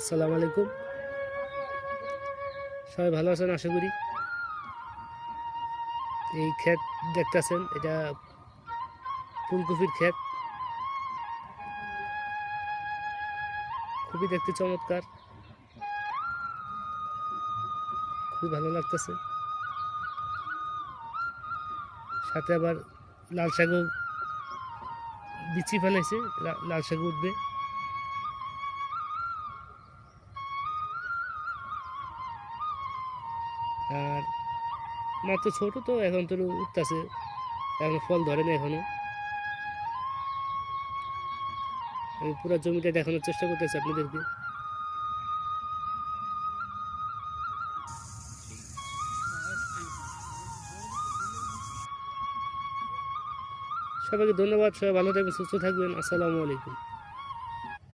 আসসালামু আলাইকুম। সবাই ভালো আছেন আশা করি। এই ক্ষেত দেখতেছেন, এটা ফুলকপির ক্ষেত। খুবই দেখতে চমৎকার, খুবই ভালো লাগতেছে। সাথে আবার লাল শাকও বিচি ফেলাইছে, লাল শাক উঠবে। আর মাত্র ছোট তো, এখন তো উঠতেছে, এখন ফল ধরে না এখনো। আমি পুরো জমিটা দেখানোর চেষ্টা করতেছি আপনাদেরকে। সবাইকে ধন্যবাদ, সবাই ভালো থাকবেন, সুস্থ থাকবেন। আসসালামু আলাইকুম।